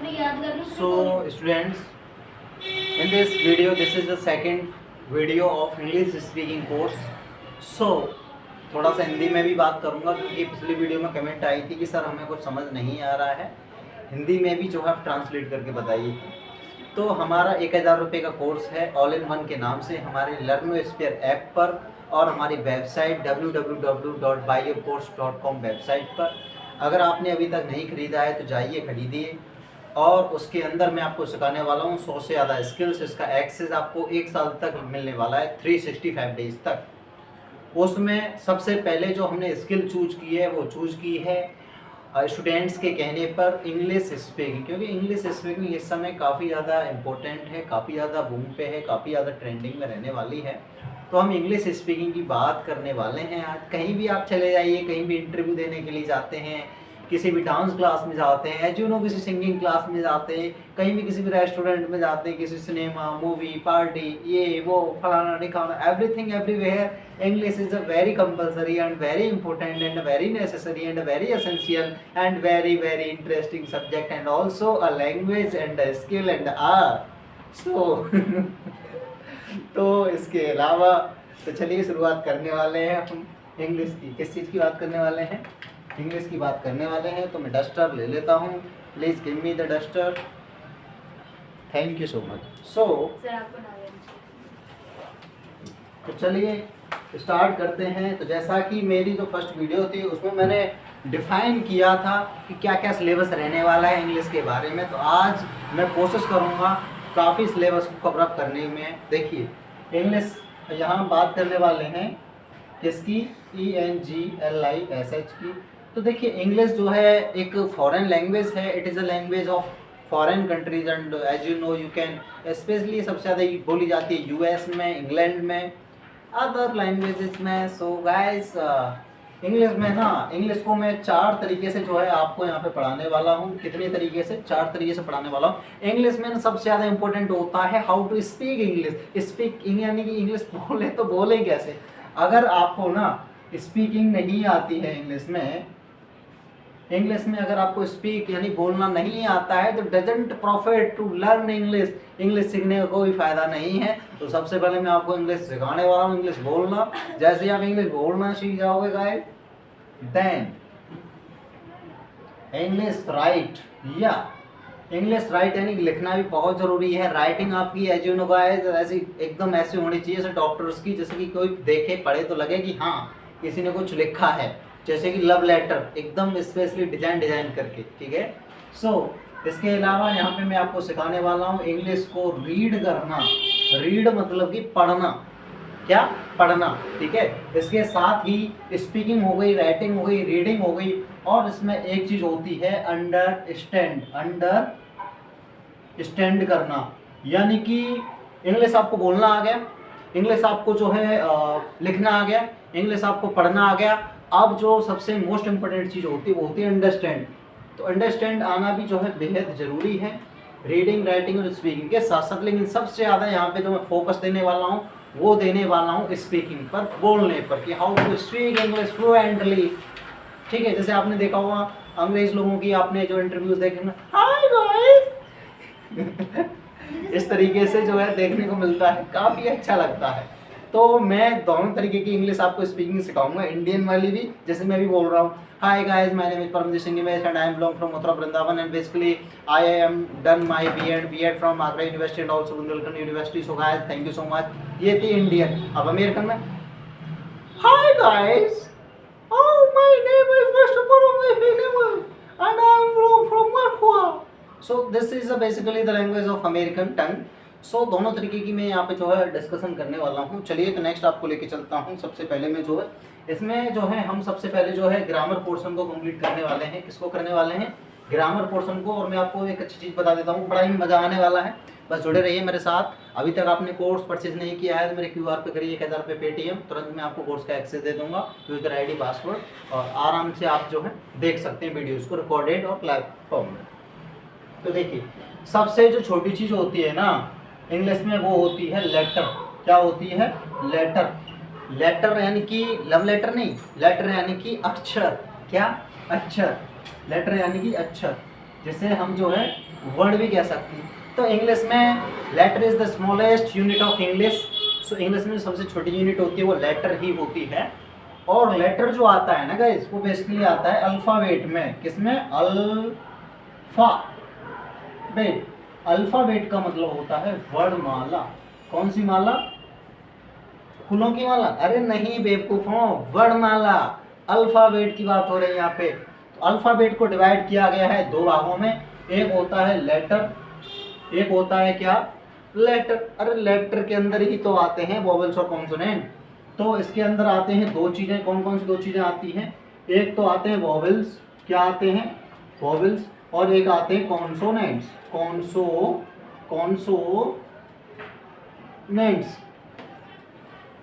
So students, in this video, this is the second video of English speaking course. So थोड़ा सा हिंदी में भी बात करूँगा क्योंकि पिछली वीडियो में कमेंट आई थी कि सर हमें कुछ समझ नहीं आ रहा है, हिंदी में भी जो है आप ट्रांसलेट करके बताइए। तो हमारा 1000 रुपये का कोर्स है ऑल इन वन के नाम से हमारे लर्नोस्फीयर ऐप पर और हमारी वेबसाइट www.buyyourcourse.com वेबसाइट पर। अगर आपने अभी तक नहीं खरीदा है तो जाइए खरीदिए। और उसके अंदर मैं आपको सिखाने वाला हूँ 100 से ज़्यादा स्किल्स। इसका एक्सेस आपको 1 साल तक मिलने वाला है, 365 डेज तक। उसमें सबसे पहले जो हमने स्किल चूज की है वो चूज की है स्टूडेंट्स के कहने पर इंग्लिश स्पीकिंग, क्योंकि इंग्लिश स्पीकिंग इस समय काफ़ी ज़्यादा इम्पोर्टेंट है, काफ़ी ज़्यादा बूम पे है, काफ़ी ज़्यादा ट्रेंडिंग में रहने वाली है। तो हम इंग्लिश स्पीकिंग की बात करने वाले हैं आज। कहीं भी आप चले जाइए, कहीं भी इंटरव्यू देने के लिए जाते हैं, किसी भी डांस क्लास में जाते हैं, किसी सिंगिंग क्लास में जाते हैं, कहीं भी किसी भी रेस्टोरेंट में जाते हैं, किसी सिनेमा मूवी पार्टी ये वो फलाना निकालना, everything everywhere English is a very compulsory and very important and very necessary and very essential and very very interesting subject and also a language and a skill and art. So तो इसके अलावा तो चलिए शुरुआत करने वाले हैं हम इंग्लिश की। किस चीज़ की बात करने वाले हैं? इंग्लिश की बात करने वाले हैं। तो मैं डस्टर ले लेता हूँ, please give me the duster, thank you so much. So तो चलिए स्टार्ट करते हैं। तो जैसा कि मेरी जो फर्स्ट वीडियो थी उसमें मैंने डिफ़ाइन किया था कि क्या क्या सिलेबस रहने वाला है इंग्लिश के बारे में, तो आज मैं कोशिश करूँगा काफ़ी सिलेबस को कवर अप करने में। देखिए इंग्लिश यहाँ बात करने वाले हैं किसकी? ENGLISH की। तो देखिए इंग्लिश जो है एक फॉरेन लैंग्वेज है, it is a language of foreign countries and as you know you can specially सबसे ज़्यादा बोली जाती है US में, इंग्लैंड में, अदर लैंग्वेजेस में। सो गाइस इंग्लिश में ना, इंग्लिश को मैं 4 तरीके से जो है आपको यहाँ पे पढ़ाने वाला हूँ। कितने तरीके से? 4 तरीके से पढ़ाने वाला हूँ। इंग्लिश में ना सबसे ज़्यादा इंपॉर्टेंट होता है how to speak English. Speak यानी कि इंग्लिश बोले तो बोले कैसे। अगर आपको ना स्पीकिंग नहीं आती है इंग्लिश में अगर आपको स्पीक यानी बोलना नहीं आता है तो doesn't profit to learn English. English सीखने का कोई फ़ायदा नहीं है। तो सबसे पहले मैं आपको इंग्लिश सिखाने वाला हूँ, इंग्लिश बोलना। जैसे ही आप इंग्लिश बोलना सीख जाओगे गाइस, देन इंग्लिश राइट, या इंग्लिश राइट यानी लिखना भी बहुत ज़रूरी है। राइटिंग आपकी एज यू नो गाइस ऐसी एकदम ऐसी होनी चाहिए जैसे डॉक्टर्स की, जैसे कि कोई देखे पढ़े तो लगे कि हाँ किसी ने कुछ लिखा है, जैसे कि लव लेटर एकदम स्पेशली डिजाइन करके, ठीक है। सो इसके अलावा यहाँ पे मैं आपको सिखाने वाला हूँ इंग्लिश को रीड करना। रीड मतलब कि पढ़ना, क्या? पढ़ना, ठीक है। इसके साथ ही स्पीकिंग हो गई, राइटिंग हो गई, रीडिंग हो गई, और इसमें एक चीज़ होती है अंडरस्टैंड करना। यानी कि इंग्लिश आपको बोलना आ गया, इंग्लिश आपको जो है लिखना आ गया, इंग्लिश आपको पढ़ना आ गया। अब जो सबसे मोस्ट इम्पोर्टेंट चीज़ होती है वो होती है अंडरस्टैंड। तो अंडरस्टैंड आना भी जो है बेहद ज़रूरी है रीडिंग, राइटिंग और स्पीकिंग के साथ साथ। लेकिन सबसे ज़्यादा यहाँ पे जो मैं फोकस देने वाला हूँ वो देने वाला हूँ स्पीकिंग पर, बोलने पर, कि how to speak English fluently, ठीक है। जैसे आपने देखा होगा अंग्रेज लोगों की, आपने जो इंटरव्यूज देखे ना, हाय गाइस इस तरीके से जो है देखने को मिलता है, काफ़ी अच्छा लगता है। तो मैं दोनों तरीके की इंग्लिश आपको स्पीकिंग सिखाऊंगा, इंडियन वाली भी, जैसे मैं भी बोल रहा हूँ, hi guys my name is Paramjit Singh and I am belong from Mathura Vrindavan and basically I am done my BEd from Agra university and also Bundelkhand university. So guys thank you so much. ये थी इंडियन। अब अमेरिकन में, hi guys, oh my name is Mr. Paramesh and I am from Mapua. So this is basically the language of American tongue. सो दोनों तरीके की मैं यहाँ पे जो है डिस्कशन करने वाला हूँ। चलिए तो नेक्स्ट आपको लेके चलता हूँ। सबसे पहले में जो है इसमें जो है हम सबसे पहले जो है ग्रामर पोर्शन को कंप्लीट करने वाले हैं। किसको करने वाले हैं? ग्रामर पोर्शन को। और मैं आपको एक अच्छी चीज़ बता देता हूँ, बड़ा ही मज़ा आने वाला है, बस जुड़े रहिए मेरे साथ। अभी तक आपने कोर्स परचेज नहीं किया है तो मेरे QR पे करिए 1000 रुपये पेटीएम, तुरंत मैं आपको कोर्स का एक्सेस दे दूँगा, यूज़र ID पासवर्ड, और आराम से आप जो है देख सकते हैं वीडियोज़ को रिकॉर्डेड और प्लेटफॉर्म में। तो देखिए सबसे जो छोटी चीज़ होती है ना इंग्लिश में वो होती है लेटर। क्या होती है? लेटर। लेटर यानी कि लव लेटर नहीं, लेटर यानी कि अक्षर। क्या? अक्षर। लेटर यानी कि अक्षर। जिसे हम जो है वर्ड भी कह सकते हैं। तो इंग्लिश में letter is the smallest unit of English. So English में सबसे छोटी यूनिट होती है वो लेटर ही होती है। और लेटर जो आता है ना गाइस वो बेसिकली आता है अल्फ़ाबेट में। किसमें? अल्फ़ाबेट। अल्फ़ाबेट का मतलब होता है वर्णमाला। कौन सी माला? फूलों की माला? अरे नहीं बेवकूफों, वर्णमाला। अल्फ़ाबेट की बात हो रही है यहाँ पे। तो अल्फ़ाबेट को डिवाइड किया गया है दो भागों में। एक होता है लेटर, एक होता है क्या? लेटर। अरे लेटर के अंदर ही तो आते हैं वोवेल्स और कॉन्सोनेंट। तो इसके अंदर आते हैं दो चीज़ें। कौन कौन सी दो चीज़ें आती हैं? एक तो आते हैं वोवेल्स। क्या आते हैं? वोवेल्स। और एक आते हैं कॉन्सोनेंट्स।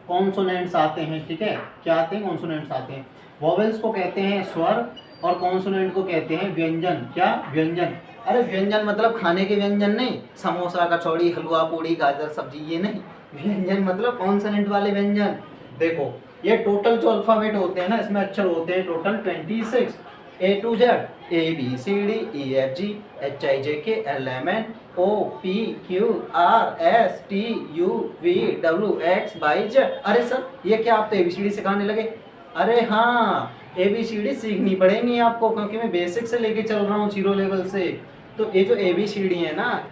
कॉन्सोनेंट्स आते हैं। ठीक है, क्या आते हैं? कॉन्सोनेंट्स आते हैं। वोवेल्स को कहते हैं स्वर और कॉन्सोनेंट को कहते हैं व्यंजन। क्या? व्यंजन। अरे व्यंजन मतलब खाने के व्यंजन नहीं, समोसा कचौड़ी हलवा पूड़ी गाजर सब्जी, ये नहीं। व्यंजन मतलब कॉन्सोनेंट वाले व्यंजन। देखो ये टोटल जो अल्फ़ाबेट होते हैं ना, इसमें अक्षर होते हैं total 26, A to Z, A B C D E F G H I J K L M N O P Q R S T U V W X Y Z। अरे sir ये क्या आप तो ABCD सिखाने लगे? अरे हाँ, ABCD सीखनी पड़ेगी आपको, क्योंकि मैं बेसिक से लेके चल रहा हूँ, 0 लेवल से। तो ये जो ABCD है ना,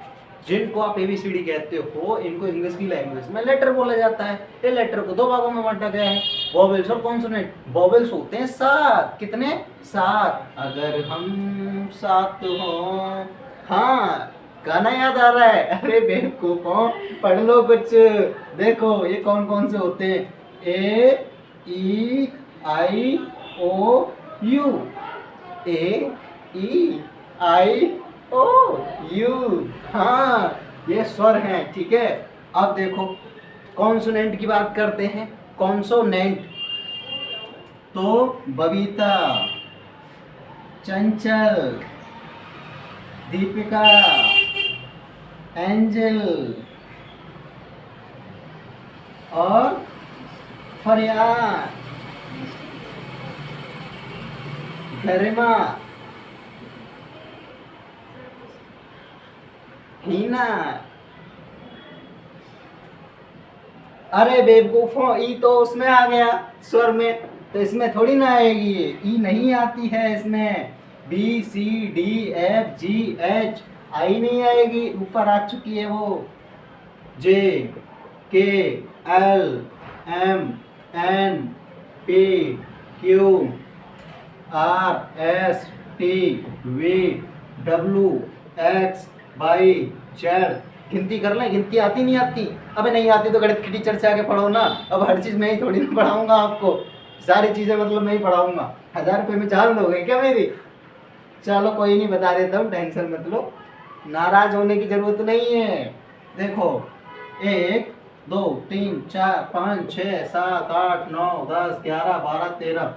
जिनको आप ABCD कहते हो, इनको इंग्लिश की लैंग्वेज में लेटर बोला जाता है। ये लेटर को दो भागों में बांटा गया है, वोवेल्स और कॉन्सोनेंट। वोवेल्स होते हैं 7। कितने? 7। अगर हम साथ हो। हाँ, गाना याद आ रहा है? अरे बेवकूफों, पढ़ लो कुछ। देखो ये कौन कौन से होते हैं? A E I O U। A E I O U। हाँ, ये स्वर हैं। ठीक है, अब देखो कॉन्सोनेंट की बात करते हैं। कॉन्सोनेंट तो बबीता, चंचल, दीपिका, एंजल और फरियाद, गरिमा, हीना। अरे बेवकूफों, ई तो उसमें आ गया स्वर में, तो इसमें थोड़ी ना आएगी। ये ई नहीं आती है इसमें। BCDFGH आई नहीं आएगी, ऊपर आ चुकी है वो। JKLMNPQRSTVWXYZ। गिनती कर लें। गिनती आती नहीं आती? अबे नहीं आती तो गणित की टीचर से आके पढ़ो ना। अब हर चीज़ मैं ही थोड़ी ना पढ़ाऊंगा आपको, सारी चीज़ें मतलब मैं ही पढ़ाऊंगा। 1000 रुपये में जान दोगे क्या मेरी? चलो कोई नहीं, बता देता हूँ, टेंशन मत लो, नाराज होने की जरूरत नहीं है। देखो 1 2 3 4 5 6 7 8 9 10 11 12 13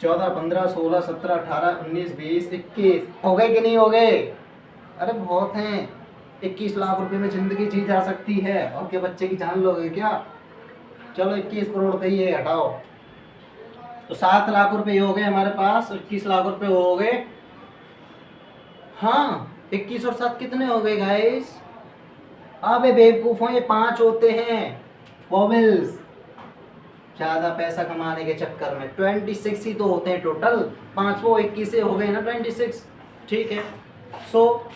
14 15 16 17 18 19 20 21 हो गए कि नहीं हो गए? अरे बहुत हैं। 21 लाख रुपए में जिंदगी जी जा सकती है, और क्या बच्चे की जान लोगे क्या? चलो 21 करोड़ का ही है, हटाओ। तो 7 लाख रुपए हो गए हमारे पास, 21 लाख रुपए हो गए। हाँ, 21 और 7 कितने हो गए गाइस? अबे बेवकूफों, ये 5 होते हैं वोवेल्स। ज्यादा पैसा कमाने के चक्कर में 26 ही तो होते हैं टोटल। 5 वो 21 से हो गए ना 26। ठीक है, सो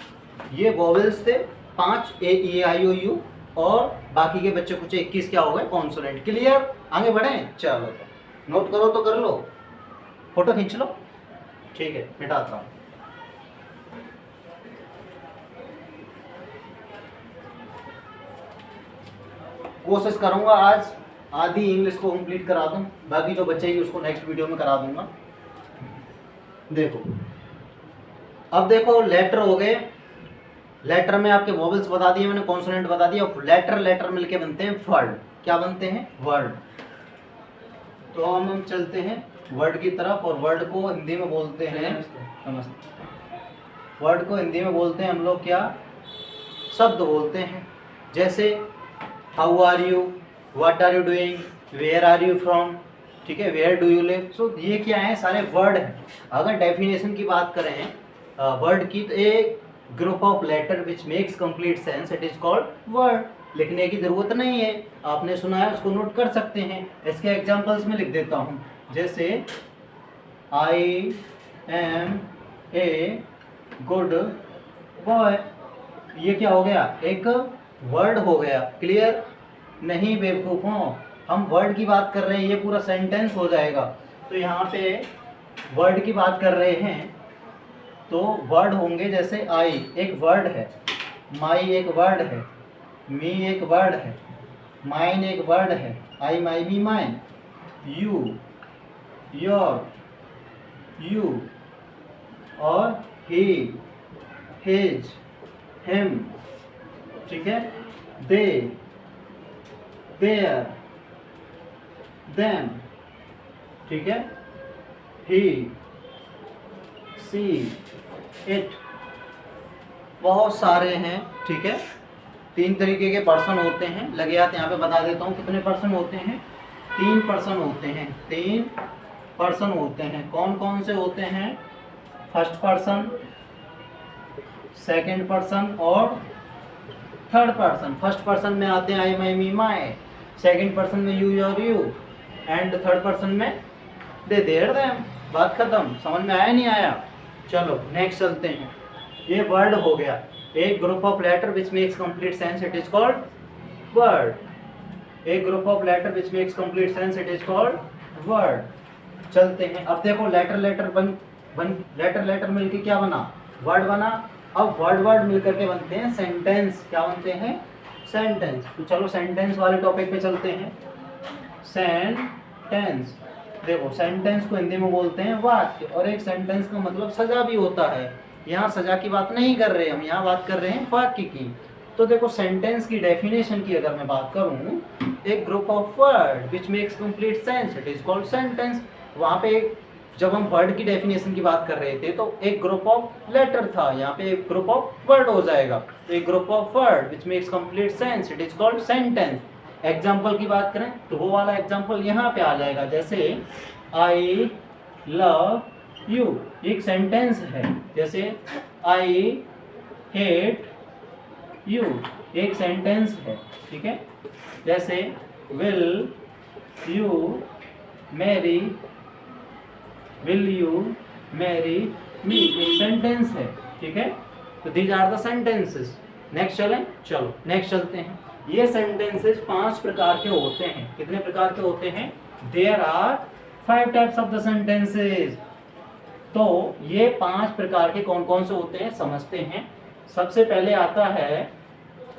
ये वोवेल्स थे 5, A E I O U, और बाकी के बच्चे कुछ 21 क्या हो गए? कॉन्सोनेंट। क्लियर? आगे बढ़ें? चलो नोट करो तो कर लो, फोटो खींच लो। ठीक है, मिटाता हूँ। कोशिश करूंगा आज आधी इंग्लिश को कंप्लीट करा दूं, बाकी जो बचेगी उसको नेक्स्ट वीडियो में करा दूंगा। देखो अब देखो, लेटर हो गए। लेटर में आपके वोवेल्स बता दिए मैंने, कॉन्सोनेंट बता दिया। लेटर मिलके बनते हैं वर्ड। क्या बनते हैं? वर्ड। तो हम चलते हैं वर्ड की तरफ, और वर्ड को हिंदी में बोलते हैं, नमस्ते। वर्ड को हिंदी में बोलते हैं हम लोग क्या? शब्द बोलते हैं। जैसे how are you, what are you doing, where are you from. ठीक है, where do you live. So ये क्या है? सारे वर्ड हैं। अगर डेफिनेशन की बात करें वर्ड की, तो एक group of letter which makes complete sense, it is called word. लिखने की जरूरत नहीं है, आपने सुना है उसको नोट कर सकते हैं। इसके एग्जांपल्स में लिख देता हूँ, जैसे I am a good boy, ये क्या हो गया, एक वर्ड हो गया। क्लियर? नहीं बेवकूफ़ों, हम वर्ड की बात कर रहे हैं, ये पूरा सेंटेंस हो जाएगा। तो यहाँ पे वर्ड की बात कर रहे हैं, तो वर्ड होंगे जैसे आई एक वर्ड है, माई एक वर्ड है, मी एक वर्ड है, माइन एक वर्ड है, I my me mine, you your you, और ही हिज हिम, ठीक है, दे देयर देम, ठीक है, ही सी इट, बहुत सारे हैं। ठीक है, 3 तरीके के पर्सन होते हैं। लगे हाथ यहाँ पे बता देता हूँ कितने पर्सन होते हैं। 3 पर्सन होते हैं, 3 पर्सन होते हैं। कौन कौन से होते हैं? फर्स्ट पर्सन, सेकंड पर्सन और थर्ड पर्सन। फर्स्ट पर्सन में आते हैं आई my me my, second person में you your you, and third person में दे देयर देम। बात खत्म। समझ में आया नहीं आया? चलो नेक्स्ट चलते हैं। ये वर्ड हो गया, एक group of letter which makes complete sense, it is called word. एक group of letter which makes complete sense, it is called word. चलते हैं, अब देखो लेटर लेटर मिलके क्या बना? वर्ड बना। अब वर्ड मिलकर के बनते हैं सेंटेंस। क्या बनते हैं? सेंटेंस। तो चलो सेंटेंस वाले टॉपिक पे चलते हैं। सेंटेंस, देखो सेंटेंस को हिंदी में बोलते हैं वाक्य, और एक सेंटेंस का मतलब सजा भी होता है। यहाँ सजा की बात नहीं कर रहे हम, यहाँ बात कर रहे हैं वाक्य की। तो देखो सेंटेंस की डेफिनेशन की अगर मैं बात करूँ, एक group of word which makes complete sense, it is called sentence. वहाँ पे जब हम वर्ड की डेफिनेशन की बात कर रहे थे तो एक ग्रुप ऑफ लेटर था, यहाँ पे एक ग्रुप ऑफ वर्ड हो जाएगा। तो एक group of word which makes complete sense, it is called sentence. Example की बात करें तो वो वाला एग्जाम्पल यहाँ पे आ जाएगा, जैसे आई लव यू, एक सेंटेंस है। जैसे आई हेट यू, एक सेंटेंस है। ठीक है, जैसे विल यू मैरी मी, एक सेंटेंस है। ठीक है, तो these are the sentences. Next चलें, चलो नेक्स्ट चलते हैं। ये सेंटेंसेस 5 प्रकार के होते हैं। कितने प्रकार के होते हैं? There are 5 types of the sentences. तो ये 5 प्रकार के कौन कौन से होते हैं समझते हैं। सबसे पहले आता है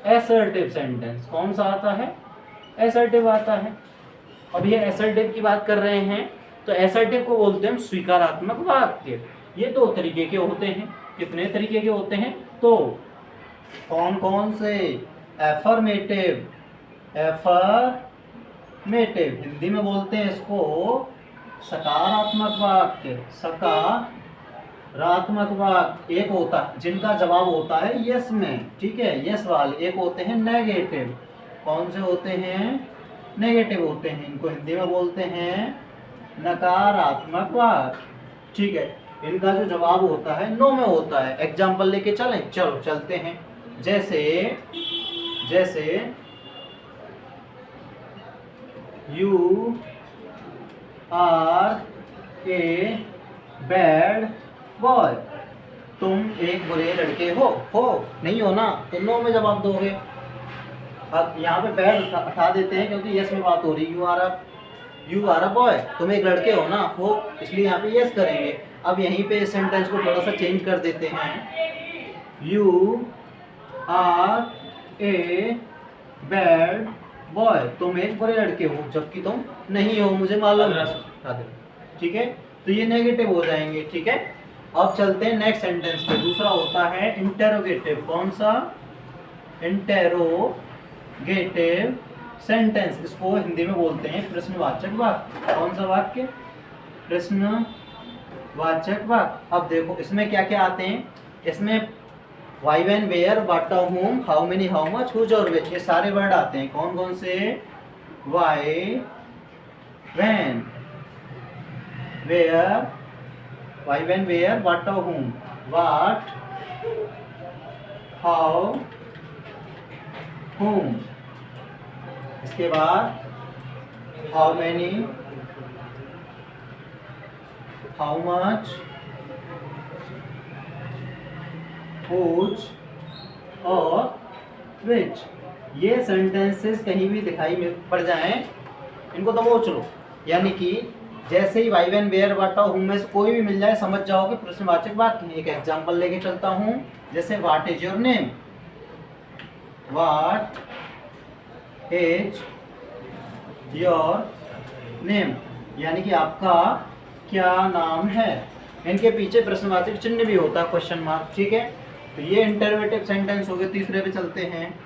असर्टिव सेंटेंस। कौन सा आता है? असर्टिव आता है। अब ये असर्टिव की बात कर रहे हैं, तो असर्टिव को बोलते हैं स्वीकारात्मक वाक्य। ये 2 तरीके के होते हैं। कितने तरीके के होते हैं? तो कौन कौन से? एफर्मेटिव, हिंदी में बोलते हैं इसको सकारात्मक वाक्य। सकारात्मक वाक्य एक होता है जिनका जवाब होता है यस में। ठीक है, यस वाले। एक होते हैं नेगेटिव। कौन से होते हैं? नेगेटिव होते हैं। इनको हिंदी में बोलते हैं नकारात्मक वाक्य। ठीक है, इनका जो जवाब होता है नो में होता है। एग्जाम्पल लेके चलें, चलो चलते हैं। जैसे you are a bad boy, तुम एक बुरे लड़के हो नहीं हो ना, तो नो में जवाब दोगे। अब यहाँ पे बैड हटा देते हैं क्योंकि यस में बात हो रही। यू आर अ बॉय, तुम एक लड़के हो ना, हो, इसलिए यहाँ पे यस करेंगे। अब यहीं पे सेंटेंस को थोड़ा सा चेंज कर देते हैं। You are a bad boy, तुम एक बुरे लड़के हो जबकि तुम नहीं हो, मुझे मालूम है। ठीक है, तो ये नेगेटिव हो जाएंगे। ठीक है, अब चलते हैं नेक्स्ट सेंटेंस पे। दूसरा होता है इंटेरोगेटिव। कौन सा? Interrogative sentence. इसको हिंदी में बोलते हैं प्रश्नवाचक वाक्य। कौन सा वाक्य? प्रश्नवाचक वाक्य। अब देखो इसमें क्या क्या आते हैं। इसमें why when where what whom how many how much whose और व्हिच, ये सारे वर्ड आते हैं। कौन कौन से? Why when where what whom, what, how, whom। इसके बाद how many, how much, which और विच। ये सेंटेंसेस कहीं भी दिखाई पड़ जाएं, इनको दबोच लो। यानी कि जैसे ही वाई वैन वेयर वाट हुम में से कोई भी मिल जाए समझ जाओगे प्रश्नवाचक वाक्य। एक एग्जांपल लेके चलता हूं, जैसे what is your name, what is your name, यानी कि आपका क्या नाम है। इनके पीछे प्रश्नवाचक चिन्ह भी होता है, क्वेश्चन मार्क, ठीक है। तो ये इंटरोगेटिव सेंटेंस हो गए। तीसरे पे चलते हैं,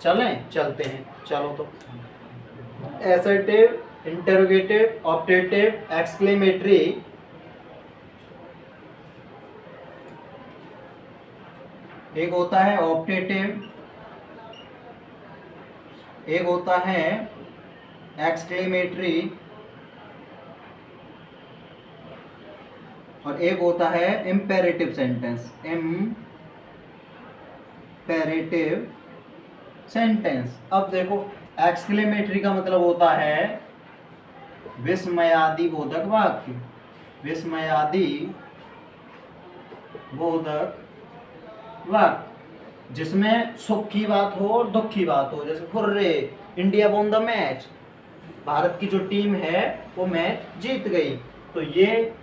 चलते हैं, चलो। तो एसर्टिव, इंटरोगेटिव, ऑप्टेटिव, एक्सक्लेमेटरी। एक होता है ऑप्टेटिव, एक होता है एक्सक्लेमेटरी, और एक होता है इम्पेरेटिव सेंटेंस, इम्पेरेटिव सेंटेंस। अब देखो, एक्सक्लेमेटरी का मतलब होता है विस्मयादि बोधक वाक्य, विस्मयादि बोधक वाक्य, जिसमें सुख की बात हो और दुख की बात हो। जैसे hurray, India won the match, Bharat की जो टीम है वो मैच जीत गई। तो ये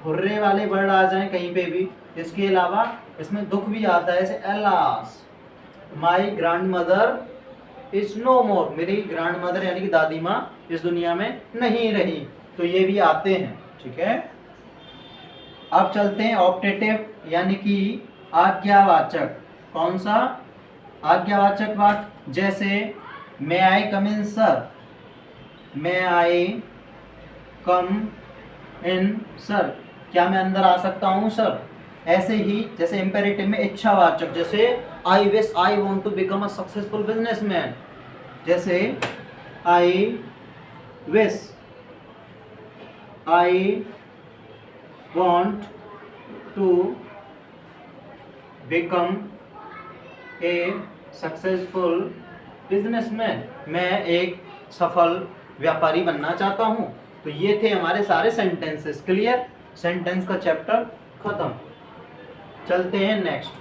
हुर्रे वाले वर्ड आ जाएं कहीं पे भी। इसके अलावा इसमें दुख भी आता है, जैसे alas, my grand mother is no more, मेरी ग्रैंड मदर यानी कि दादी माँ इस दुनिया में नहीं रही। तो ये भी आते हैं, ठीक है। अब चलते हैं ऑप्टेटिव, यानी कि आज्ञावाचक। कौन सा? आज्ञावाचक वाक्य। जैसे मे आई कम इन सर, मे आई कम इन सर, क्या मैं अंदर आ सकता हूँ सर। ऐसे ही जैसे इम्पेरेटिव में इच्छावाचक, जैसे I wish I want to become a successful businessman, जैसे I wish I want to become a successful businessman, मैं एक सफल व्यापारी बनना चाहता हूँ। तो ये थे हमारे सारे सेंटेंसेस। क्लियर? सेंटेंस का चैप्टर खत्म। चलते हैं नेक्स्ट।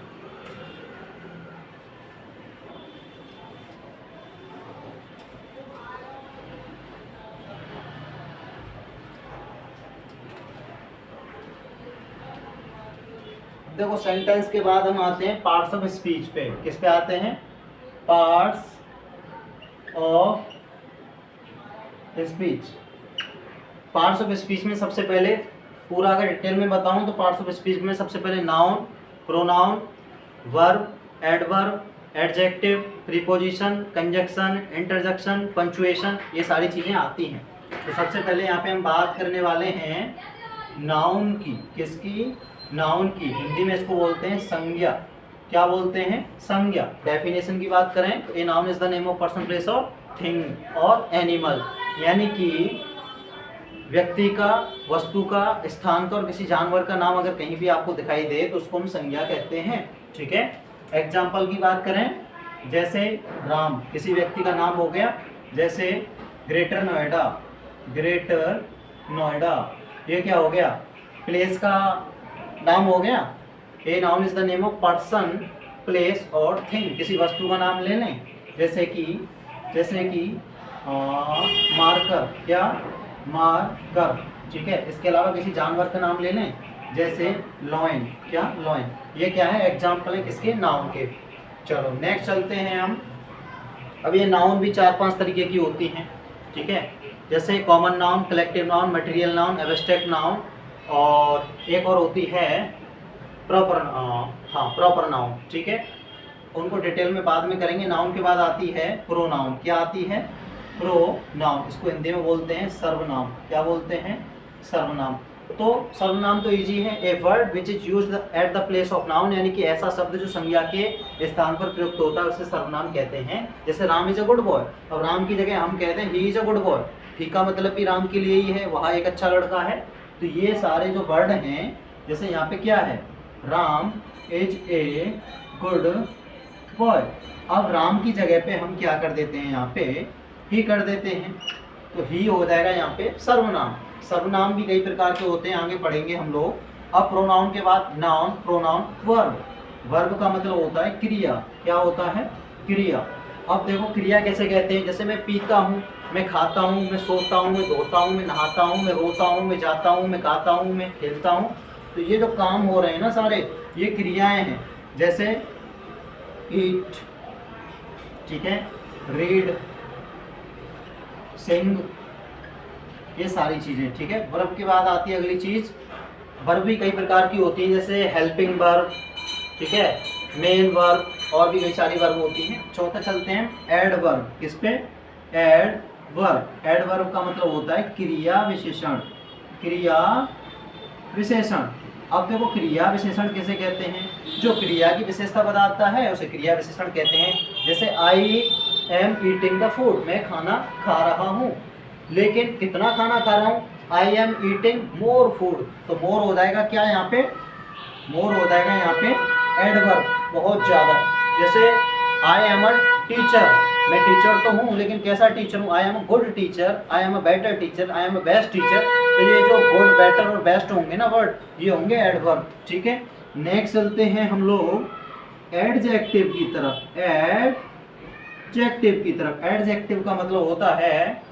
देखो, सेंटेंस के बाद हम आते हैं पार्ट्स ऑफ स्पीच पे। किस पे आते हैं? Parts of speech. Parts of speech में सबसे पहले, पूरा अगर डिटेल में बताऊं तो पार्ट्स ऑफ स्पीच में सबसे पहले noun, pronoun, verb, adverb, adjective, preposition, conjunction, interjection, punctuation, ये सारी चीज़ें आती हैं। तो सबसे पहले यहाँ पे हम बात करने वाले हैं नाउन की। किसकी? नाउन की। हिंदी में इसको बोलते हैं संज्ञा। क्या बोलते हैं? संज्ञा। डेफिनेशन की बात करें तो a noun is the name of person, place और थिंग और एनिमल, यानी कि व्यक्ति का, वस्तु का, स्थान का और किसी जानवर का नाम अगर कहीं भी आपको दिखाई दे तो उसको हम संज्ञा कहते हैं। ठीक है। एग्जाम्पल की बात करें, जैसे राम, किसी व्यक्ति का नाम हो गया। जैसे ग्रेटर नोएडा, ग्रेटर नोएडा, ये क्या हो गया? प्लेस का नाम हो गया। A noun is the name of person, place और थिंग, किसी वस्तु का नाम ले लें। जैसे कि मार्कर, क्या? मार्कर। ठीक है। इसके अलावा किसी जानवर का नाम ले लें, जैसे लॉयन, क्या? लॉयन। ये क्या है? एग्जाम्पल है किसके? नाउन के। चलो नेक्स्ट चलते हैं हम। अब ये नाउन भी 4-5 तरीके की होती हैं। ठीक है। जैसे common noun, collective noun, material noun, abstract noun, और एक और होती है प्रॉपर नाउन। ठीक है। उनको डिटेल में बाद में करेंगे। नाउन के बाद आती है प्रोनाउन। क्या आती है? प्रोनाउन। इसको हिंदी में बोलते हैं सर्वनाम। क्या बोलते हैं? सर्वनाम। तो सर्वनाम तो इजी है। A word which is used at the place of noun, यानी कि ऐसा शब्द जो संज्ञा के स्थान पर प्रयुक्त होता है उसे सर्वनाम कहते हैं। जैसे Ram is a good boy, अब राम की जगह हम कहते हैं he is a good boy. He का मतलब भी राम के लिए ही है, वहाँ एक अच्छा लड़का है। तो ये सारे जो वर्ड हैं, जैसे यहाँ पे क्या है? Ram is a good boy. अब राम की जगह पे हम क्या कर देते हैं, यहाँ पे ही कर देते हैं, तो ही हो जाएगा यहाँ पे सर्वनाम। सर्वनाम भी कई प्रकार के होते हैं, आगे पढ़ेंगे हम लोग। अब प्रोनाउन के बाद नाउन, प्रोनाउन, वर्ब। वर्ब का मतलब होता है क्रिया। क्या होता है? क्रिया। अब देखो क्रिया कैसे कहते हैं, जैसे मैं पीता हूँ, मैं खाता हूँ, मैं सोता हूँ, मैं धोता हूँ, मैं नहाता हूँ, मैं रोता हूँ, मैं जाता हूँ, मैं गाता हूँ, मैं खेलता हूँ। तो ये जो काम हो रहे हैं ना सारे, ये क्रियाएं हैं। जैसे ईट, ठीक है, रीड, सिंग, ये सारी चीज़ें, ठीक है। वर्ब के बाद आती है अगली चीज़। वर्ब भी कई प्रकार की होती है, जैसे हेल्पिंग वर्ब, ठीक है, मेन वर्ब, और भी कई सारी वर्ब होती हैं। चौथा चलते हैं एडवर्ब। किस पे? एडवर्ब। एडवर्ब का मतलब होता है क्रिया विशेषण। क्रिया विशेषण। अब देखो क्रिया विशेषण किसे कहते हैं? जो क्रिया की विशेषता बताता है उसे क्रिया विशेषण कहते हैं। जैसे I am eating the food, मैं खाना खा रहा हूँ, लेकिन कितना खाना खा रहा हूँ? I am eating more food. तो मोर हो जाएगा क्या यहाँ पे? मोर हो जाएगा यहाँ पे एडवर्ब, बहुत ज़्यादा। जैसे आई एम अ टीचर, मैं टीचर तो हूँ, लेकिन कैसा टीचर हूँ? I am a good teacher, I am a better teacher, I am a best teacher. तो ये जो गुड, बेटर और बेस्ट होंगे ना वर्ड, ये होंगे एडवर्ब, ठीक है। नेक्स्ट चलते हैं हम लोग एडजेक्टिव की तरफ। एडजेक्टिव की तरफ। एडजेक्टिव का मतलब होता है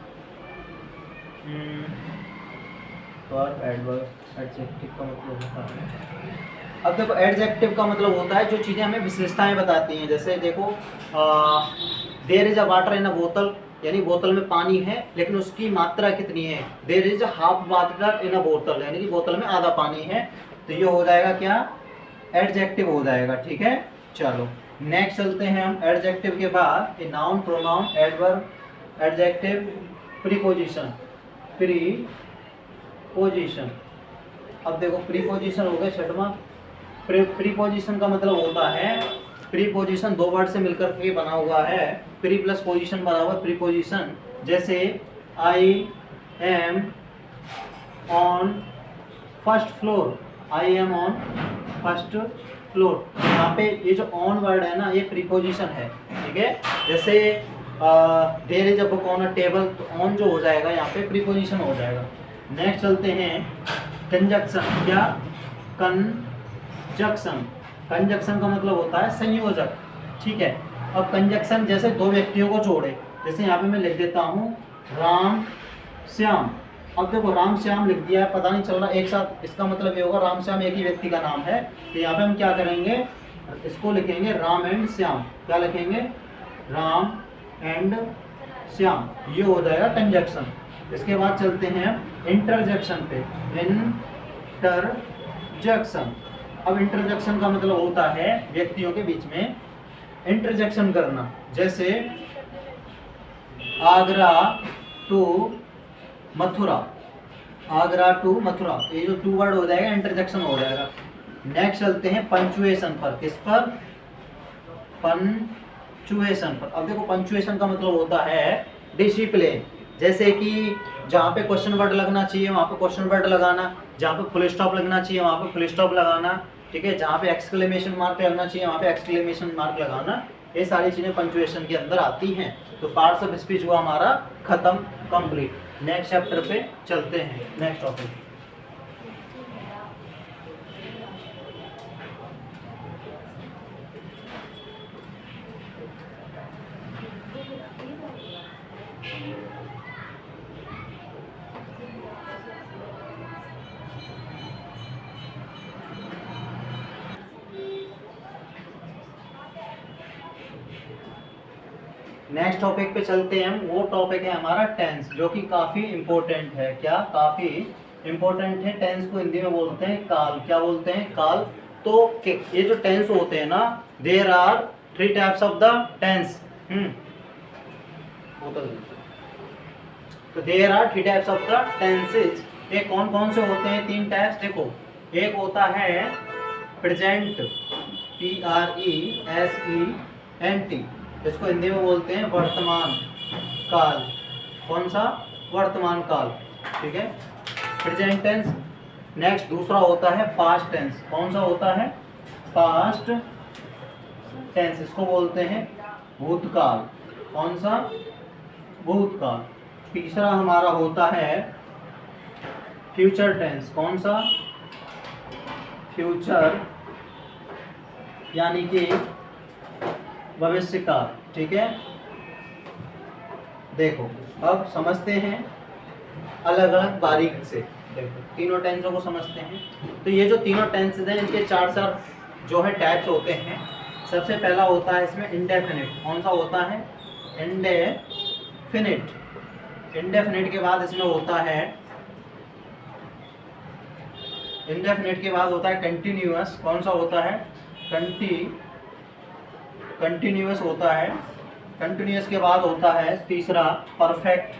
एडवर्ब। एडजेक्टिव का मतलब होता है, अब देखो एडजेक्टिव का मतलब होता है जो चीज़ें हमें विशेषताएं बताती हैं। जैसे देखो there is a water in a बोतल, यानी बोतल में पानी है लेकिन उसकी मात्रा कितनी है? There is a half water in a बोतल, यानी कि बोतल में आधा पानी है। तो ये हो जाएगा क्या? एडजेक्टिव हो जाएगा, ठीक है। चलो नेक्स्ट चलते हैं हम। एडजेक्टिव के बाद noun, pronoun, adverb, adjective, preposition. Preposition. अब देखो प्रीपोजिशन हो गया छठवां। प्रीपोजिशन का मतलब होता है, प्रीपोजिशन दो वर्ड से मिलकर के बना हुआ है। प्री प्लस पोजिशन बना हुआ प्रीपोजिशन। जैसे I M on first floor, I am on first floor. यहाँ पे ये जो ऑन वर्ड है ना, ये प्रीपोजिशन है, ठीक है। जैसे there is a book on a table, तो ऑन जो हो जाएगा यहाँ पे प्रीपोजिशन हो जाएगा। नेक्स्ट चलते हैं कंजक्शन। क्या? कंजक्शन। कंजक्शन का मतलब होता है संयोजक, ठीक है। अब कंजक्शन जैसे दो व्यक्तियों को जोड़े, जैसे यहाँ पे मैं लिख देता हूँ राम श्याम। अब देखो राम श्याम लिख दिया है, पता नहीं चल रहा एक साथ, इसका मतलब ये होगा राम श्याम एक ही व्यक्ति का नाम है। तो यहाँ पे हम क्या करेंगे, इसको लिखेंगे राम एंड श्याम। क्या लिखेंगे? राम एंड श्याम। ये हो जाएगा कंजक्शन। इसके बाद चलते हैं इंटरजेक्शन पे। इंटरजेक्शन। अब इंटरजेक्शन का मतलब होता है व्यक्तियों के बीच में इंटरजेक्शन करना। जैसे आगरा टू मथुरा, आगरा टू मथुरा, ये जो टू वर्ड हो जाएगा इंटरजेक्शन हो जाएगा। नेक्स्ट चलते हैं पंचुएशन पर। किस पर? पंचुएशन पर। अब देखो पंचुएशन का मतलब होता है डिसिप्लिन। जैसे कि जहाँ पे क्वेश्चन वर्ड लगना चाहिए वहाँ पे क्वेश्चन वर्ड लगाना, जहाँ पे फुल स्टॉप लगना चाहिए वहाँ पे फुल स्टॉप लगाना, ठीक है। जहाँ पे एक्सक्लेमेशन मार्क लगना चाहिए वहाँ पे एक्सक्लेमेशन मार्क लगाना। ये सारी चीज़ें पंचुएशन के अंदर आती हैं। तो पार्ट्स ऑफ स्पीच हुआ हमारा खत्म, कंप्लीट। नेक्स्ट चैप्टर पे चलते हैं, नेक्स्ट टॉपिक। नेक्स्ट टॉपिक पे चलते हैं। वो टॉपिक है हमारा टेंस, जो कि काफ़ी इम्पोर्टेंट है। क्या? काफ़ी इम्पोर्टेंट है। टेंस को हिंदी में बोलते हैं काल। क्या बोलते हैं? काल। तो ये जो टेंस होते हैं ना, there are 3 types of the tense. तो there are 3 types of the tenses. ये कौन कौन से होते हैं? 3 टाइप्स। देखो एक होता है प्रेजेंट, PRESENT, इसको हिंदी में बोलते हैं वर्तमान काल। कौन सा? वर्तमान काल, ठीक है, प्रेजेंट टेंस। नेक्स्ट दूसरा होता है पास्ट टेंस। कौन सा होता है? पास्ट टेंस, इसको बोलते हैं भूतकाल। कौन सा? भूतकाल। तीसरा हमारा होता है फ्यूचर टेंस। कौन सा? फ्यूचर यानी कि भविष्य काल। ठीक है, देखो अब समझते हैं अलग अलग बारीक से। देखो तीनों टेंसों को समझते हैं। तो ये जो तीनों टेंसेज हैं इनके चार चार जो है टाइप्स होते हैं। सबसे पहला होता है इसमें इंडेफिनिट। कौन सा होता है? इंडेफिनिट। इंडेफिनिट के बाद इसमें होता है, इंडेफिनिट के बाद होता है कंटिन्यूअस। कौन सा होता है? कंटिन्यूअस होता है। कंटिन्यूअस के बाद होता है तीसरा परफेक्ट।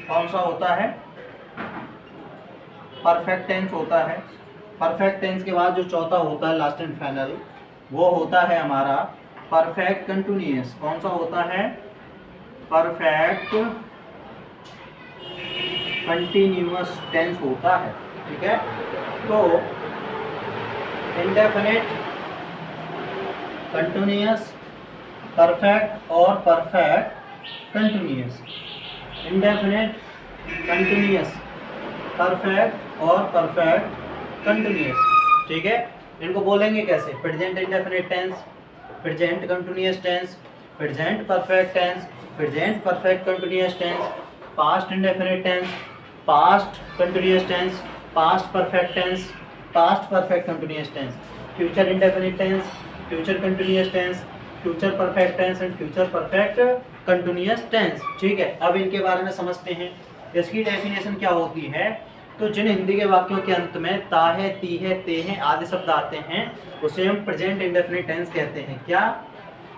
कौन सा होता है? परफेक्ट टेंस होता है। परफेक्ट टेंस के बाद जो चौथा होता है लास्ट एंड फाइनल, वो होता है हमारा परफेक्ट कंटिन्यूअस। कौन सा होता है? परफेक्ट कंटिन्यूअस टेंस होता है। ठीक है, तो इंडेफिनिट, कंटिन्यूअस, परफेक्ट और perfect continuous. Indefinite, continuous, perfect और परफेक्ट कंटिन्यूअस। ठीक है, इनको बोलेंगे कैसे? Present indefinite tense, present continuous tense, present perfect tense, present perfect continuous tense, past indefinite tense, past continuous tense, past perfect tense, past perfect continuous tense, future indefinite tense, future continuous tense, future perfect tense and future perfect continuous tense. ठीक है, अब इनके बारे में समझते हैं। इसकी definition क्या होती है? तो जिन हिंदी के वाक्यों के अंत में ता है, ती है, ते हैं आदि शब्द आते हैं उसे हम प्रेजेंट इंडेफिनिट टेंस कहते हैं। क्या?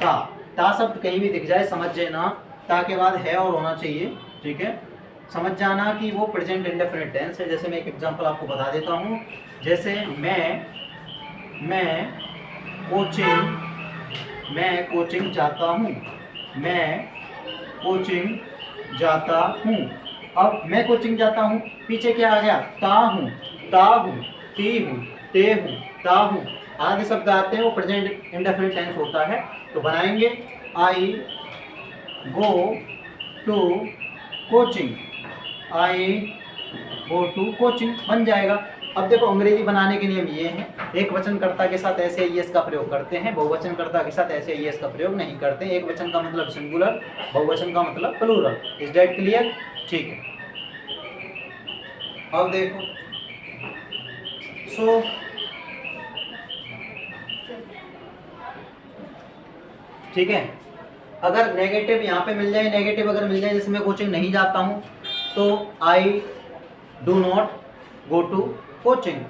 ता। ता शब्द कहीं भी दिख जाए समझ जाना, ता के बाद है और होना चाहिए। ठीक है, समझ जाना कि वो प्रेजेंट इंडेफिनिट टेंस है। जैसे मैं एक एग्जांपल आपको बता देता हूँ। जैसे मैं कोचिंग जाता हूँ, मैं कोचिंग जाता हूँ। अब मैं कोचिंग जाता हूँ, पीछे क्या आ गया? ता हूँ, ती हूँ, ते हूँ, ता हूँ आदि शब्द आते हैं, वो प्रेजेंट इंडेफिनिट टेंस होता है। तो बनाएंगे I go to coaching, I go to coaching बन जाएगा। अब देखो अंग्रेजी बनाने के नियम ये हैं, एक वचनकर्ता के साथ ऐसे ईएस का प्रयोग करते हैं, बहुवचनकर्ता के साथ ऐसे ईएस का प्रयोग नहीं करते। एक वचन का मतलब सिंगुलर, बहुवचन का मतलब प्लूरल। Is that clear? ठीक है, अब देखो सो ठीक है, अगर नेगेटिव यहाँ पे मिल जाए, नेगेटिव अगर मिल जाए जैसे मैं कोचिंग नहीं जाता हूँ तो I do not go to coaching.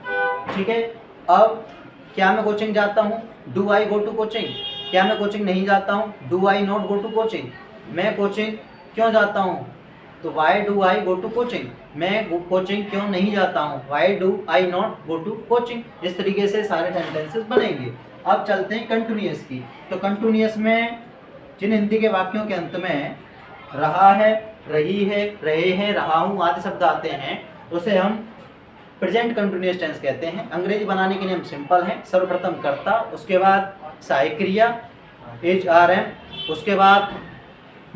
ठीक है, अब क्या मैं कोचिंग जाता हूँ? Do I go to coaching. क्या मैं कोचिंग नहीं जाता हूँ? Do I not go to coaching. मैं कोचिंग क्यों जाता हूँ? तो why do I go to coaching. मैं कोचिंग क्यों नहीं जाता हूँ? Why do I not go to coaching. इस तरीके से सारे सेंटेंसेस बनेंगे। अब चलते हैं कंटिन्यूअस की। तो कंटिन्यूअस में जिन हिंदी के वाक्यों के अंत में रहा है, रही है, रहे हैं, रहा हूँ आदि शब्द आते हैं उसे हम प्रेजेंट कंटिन्यूअस टेंस कहते हैं। अंग्रेजी बनाने के नियम सिंपल हैं। सर्वप्रथम कर्ता, उसके बाद सहायक क्रिया एच आर एम, उसके बाद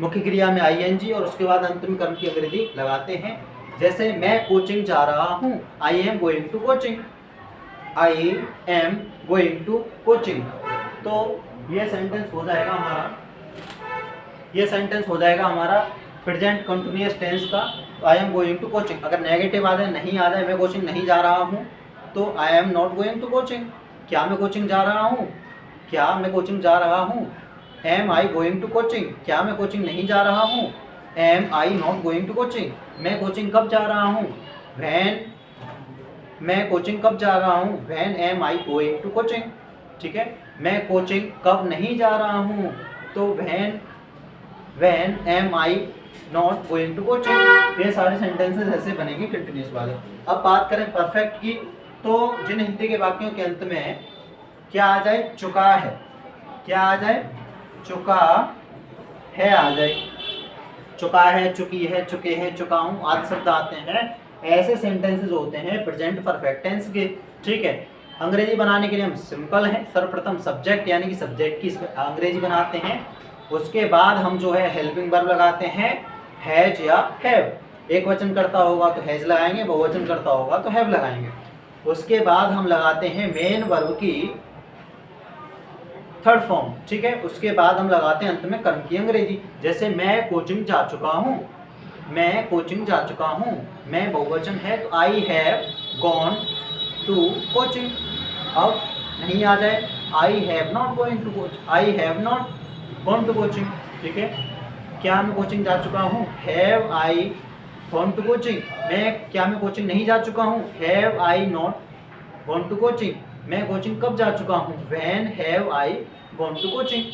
मुख्य क्रिया में आईएनजी और उसके बाद अंतिम कर्म की अंग्रेजी लगाते हैं। जैसे मैं कोचिंग जा रहा हूँ, I am going to coaching, I am going to coaching. तो ये सेंटेंस हो जाएगा हमारा, ये सेंटेंस हो जाएगा हमारा प्रेजेंट कंटिन्यूअस टेंस का। I am going to coaching. अगर नेगेटिव आ जाए, नहीं आ जाए, मैं कोचिंग नहीं जा रहा हूँ, तो I am not going to coaching. क्या मैं कोचिंग जा रहा हूँ? क्या मैं कोचिंग जा रहा हूँ? Am I going to coaching. क्या मैं कोचिंग नहीं जा रहा हूँ? Am I not going to coaching. मैं कोचिंग कब जा रहा हूँ? व्हेन, मैं कोचिंग कब जा रहा हूँ? When am I going to coaching. ठीक है, मैं कोचिंग कब नहीं जा रहा हूँ? तो when am I not going to coaching. ये सारे सेंटेंसेस ऐसे बनेंगे कंटिन्यूअस वाले। अब बात करें परफेक्ट की, तो जिन हिंदी के वाक्यों के अंत में क्या आ जाए? चुका है। क्या आ जाए? चुका है आ जाए। चुका है, चुकी है, चुके हैं, चुका हूँ आदि शब्द आते हैं। ऐसे सेंटेंसेस होते हैं प्रेजेंट परफेक्ट टेंस के। ठीक है, अंग्रेजी बनाने के लिए हम सिंपल है, सर्वप्रथम सब्जेक्ट यानी कि सब्जेक्ट की अंग्रेजी बनाते हैं। उसके बाद हम जो है हेल्पिंग वर्ब लगाते हैं, हैज या हैव। एक वचन करता होगा तो हैज लगाएंगे, बहुवचन करता होगा तो हैव लगाएंगे। उसके बाद हम लगाते हैं मेन वर्ब की थर्ड फॉर्म, ठीक है। उसके बाद हम लगाते हैं अंत में कर्म की अंग्रेजी, जैसे मैं कोचिंग जा चुका हूँ, मैं कोचिंग जा चुका हूँ। मैं बहुवचन है तो I have gone to coaching. अब नहीं आ जाए, I have not going to coaching, I have not gone to coaching, ठीक है। क्या मैं कोचिंग जा चुका हूँ, have I gone to coaching. मैं कोचिंग नहीं जा चुका हूँ, have I not gone to coaching. मैं कोचिंग कब जा चुका हूँ, when have I gone to coaching.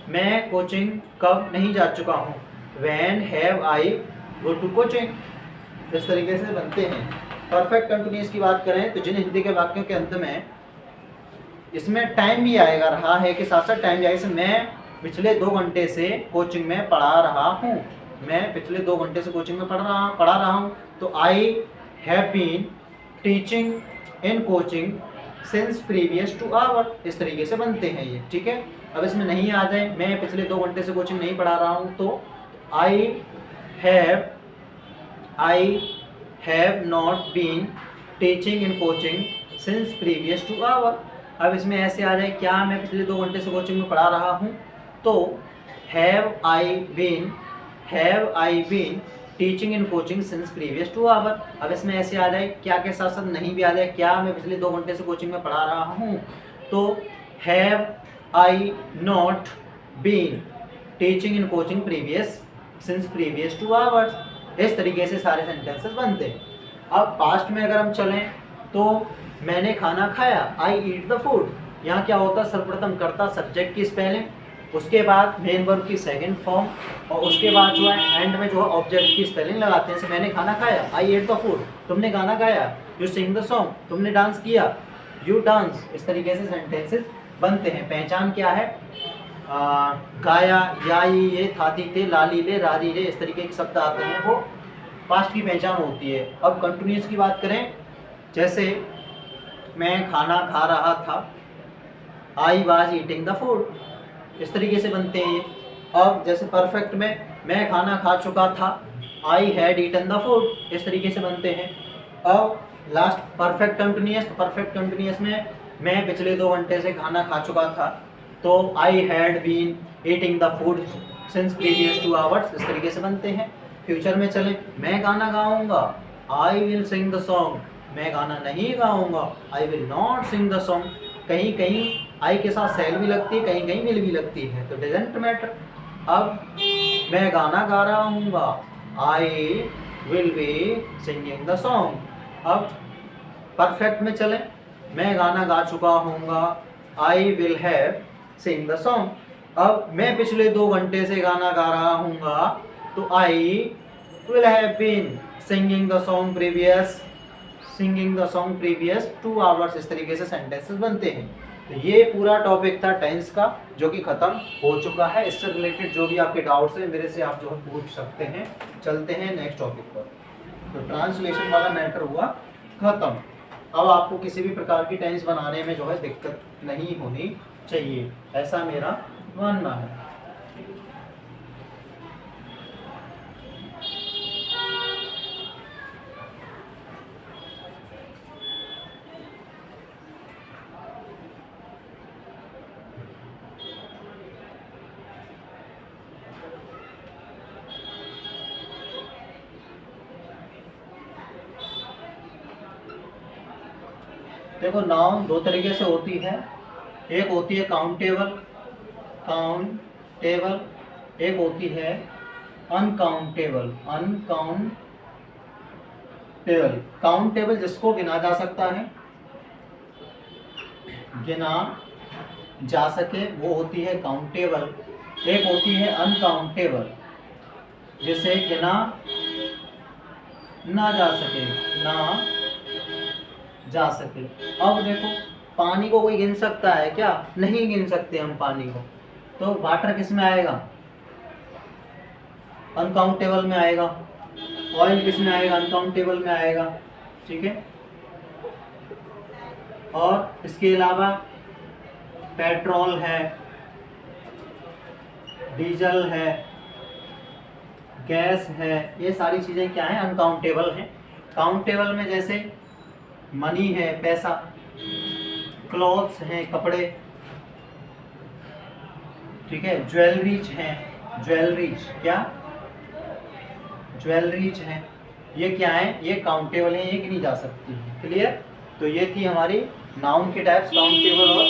मैं कोचिंग कब नहीं जा चुका हूँ, when have I go to coaching. इस तरीके से बनते हैं। परफेक्ट कंटिन्यूअस की बात करें तो जिन हिंदी के वाक्यों के अंत में इसमें टाइम भी आएगा, रहा है कि साथ साथ टाइम जाएगा। जैसे मैं पिछले 2 घंटे से कोचिंग में पढ़ा रहा हूँ, मैं पिछले 2 घंटे से कोचिंग में पढ़ा रहा हूँ, तो I have been teaching in coaching since previous two hour. इस तरीके से बनते हैं ये, ठीक है। अब इसमें नहीं आ जाए, मैं पिछले 2 घंटे से कोचिंग नहीं पढ़ा रहा हूँ, तो I have not been teaching in coaching since previous two hour. अब इसमें ऐसे आ जाए, क्या मैं पिछले 2 घंटे से कोचिंग में पढ़ा रहा हूँ, तो have I been teaching in coaching since previous two hour. अब इसमें ऐसे आ जाए, क्या के साथ साथ नहीं भी आ जाए, क्या मैं पिछले 2 घंटे से कोचिंग में पढ़ा रहा हूँ, तो have I not been teaching in coaching since previous two hours. इस तरीके से सारे सेंटेंसेस बनते हैं। अब पास्ट में अगर हम चलें तो मैंने खाना खाया, आई ईट द फूड। यहाँ क्या होता है, सर्वप्रथम कर्ता सब्जेक्ट की स्पेलिंग, उसके बाद मेन वर्ब की सेकंड फॉर्म, और उसके बाद जो है एंड में जो है ऑब्जेक्ट की स्पेलिंग लगाते हैं। जैसे मैंने खाना खाया, आई एट द फूड, तुमने गाना गाया, यू सिंग द सॉन्ग, तुमने डांस किया, यू डांस। इस तरीके से सेंटेंसेस बनते हैं। पहचान क्या है, गाया, याई, ये, थाती, थे, लाली, ले, रारी, रे, इस तरीके के शब्द आते हैं, वो पास्ट की पहचान होती है। अब कंटिन्यूस की बात करें, जैसे मैं खाना खा रहा था, I was eating the food. इस तरीके से बनते हैं ये। अब जैसे परफेक्ट में मैं खाना खा चुका था, I had eaten the food. इस तरीके से बनते हैं। अब लास्ट परफेक्ट कंटिन्यूअस में मैं पिछले 2 घंटे से खाना खा चुका था, तो I had been eating the food since previous 2 hours. इस तरीके से बनते हैं। फ्यूचर में चलें, मैं गाना गाऊंगा, I will sing the song. मैं गाना नहीं गाऊंगा, I will not sing the song. कहीं कहीं आई के साथ सेल भी लगती है, कहीं कहीं विल भी लगती है, तो डजंट मैटर। अब मैं गाना गा रहा हूँगा, I will be singing the song. अब परफेक्ट में चलें, मैं गाना गा चुका हूँगा, I will have sing the song. अब मैं पिछले 2 घंटे से गाना गा रहा हूँगा, तो I will have been singing the song previous 2 hours. इस तरीके से सेंटेंसेस बनते हैं। तो ये पूरा टॉपिक था टेंस का, जो कि ख़त्म हो चुका है। इससे रिलेटेड जो भी आपके डाउट्स हैं मेरे से आप जो है पूछ सकते हैं। चलते हैं नेक्स्ट टॉपिक पर। तो ट्रांसलेशन वाला मैटर हुआ ख़त्म। अब आपको किसी भी प्रकार की टेंस बनाने में जो है दिक्कत नहीं होनी चाहिए, ऐसा मेरा मानना है। देखो, नाउन 2 तरीके से होती है। एक होती है काउंटेबल, एक होती है अनकाउंटेबल। काउंटेबल जिसको गिना जा सकता है, गिना जा सके, वो होती है काउंटेबल। एक होती है अनकाउंटेबल, जिसे गिना ना जा सके। अब देखो, पानी को कोई गिन सकता है क्या? नहीं गिन सकते हम पानी को। तो वाटर किस में आएगा? अनकाउंटेबल में आएगा। ऑयल किस में आएगा? अनकाउंटेबल में आएगा। ठीक है। और इसके अलावा पेट्रोल है, डीजल है, गैस है, ये सारी चीज़ें क्या हैं, अनकाउंटेबल हैं। काउंटेबल में जैसे मनी है, पैसा, क्लॉथ्स हैं, कपड़े, ठीक है, ज्वेलरीज हैं, ज्वेलरीज क्या, ज्वेलरीज हैं, ये क्या है, ये काउंटेबल है, ये गिनी जा सकती है। क्लियर। तो ये थी हमारी नाउन के टाइप्स, काउंटेबल और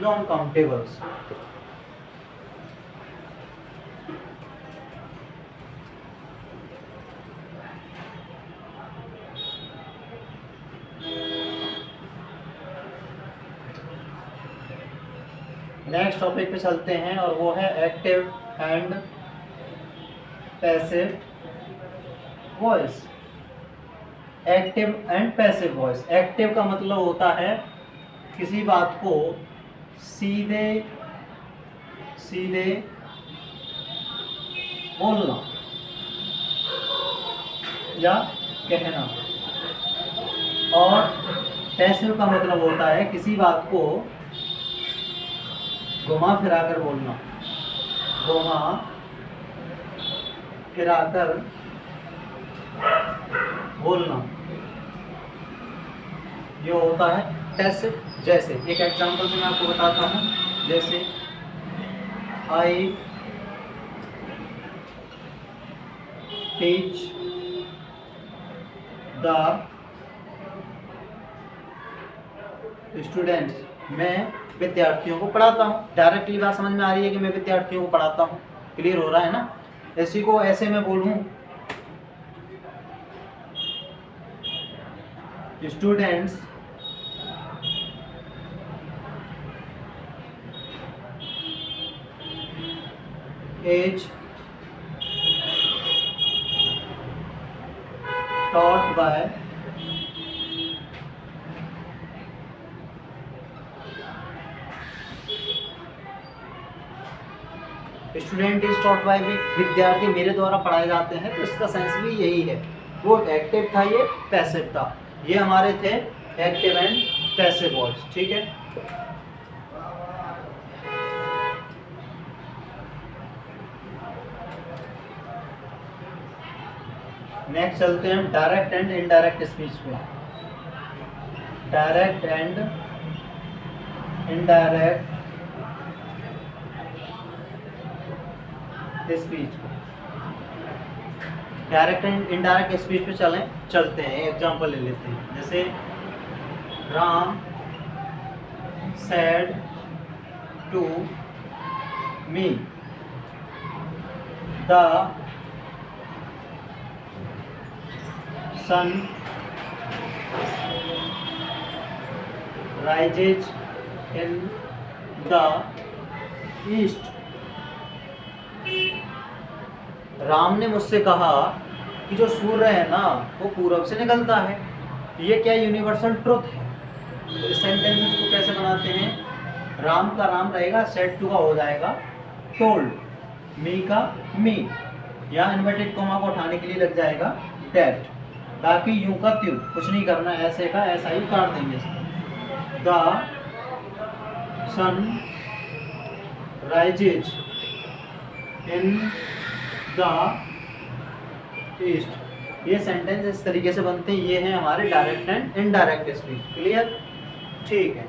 नॉन काउंटेबल्स। नेक्स्ट टॉपिक पे चलते हैं और वो है active and passive voice. Active and passive voice. Active का मतलब होता है किसी बात को सीधे सीधे बोलना या कहना, और पैसिव का मतलब होता है किसी बात को घुमा फिराकर बोलना, घुमा फिराकर बोलना, ये होता है पैसिव। जैसे एक एग्जांपल से मैं आपको बताता हूँ, जैसे आई टीच द स्टूडेंट्स, मैं विद्यार्थियों को पढ़ाता हूँ। डायरेक्टली बात समझ में आ रही है कि मैं विद्यार्थियों को पढ़ाता हूँ। क्लियर हो रहा है ना। इसी को ऐसे मैं बोलूँ, students as taught by student is taught by me, विद्यार्थी मेरे द्वारा पढ़ाए जाते हैं। तो इसका सेंस भी यही है। वो एक्टिव था, ये पैसिव था। ये हमारे थे एक्टिव एंड पैसिव वॉइस। ठीक है। नेक्स्ट चलते हैं डायरेक्ट एंड इनडायरेक्ट स्पीच पे। Direct and indirect speech. Direct and indirect speech पे चलते हैं। एग्जांपल ले लेते हैं, जैसे Ram said to me the sun rises in the east। Ram ने मुझसे कहा कि जो सूर्य है ना वो पूरब से निकलता है। ये क्या यूनिवर्सल ट्रुथ है। तो इस सेंटेंसेस को कैसे बनाते हैं, राम का राम रहेगा, सेड टू का हो जाएगा टोल्ड, मी का मी, या इन्वर्टेड कोमा को उठाने के लिए लग जाएगा दैट, बाकी यूं का त्यों, कुछ नहीं करना, ऐसे का ऐसा ही काट देंगे। The sun rises in the east. ये सेंटेंस इस तरीके से बनते हैं। ये हैं हमारे direct and indirect speech. Clear. ठीक है,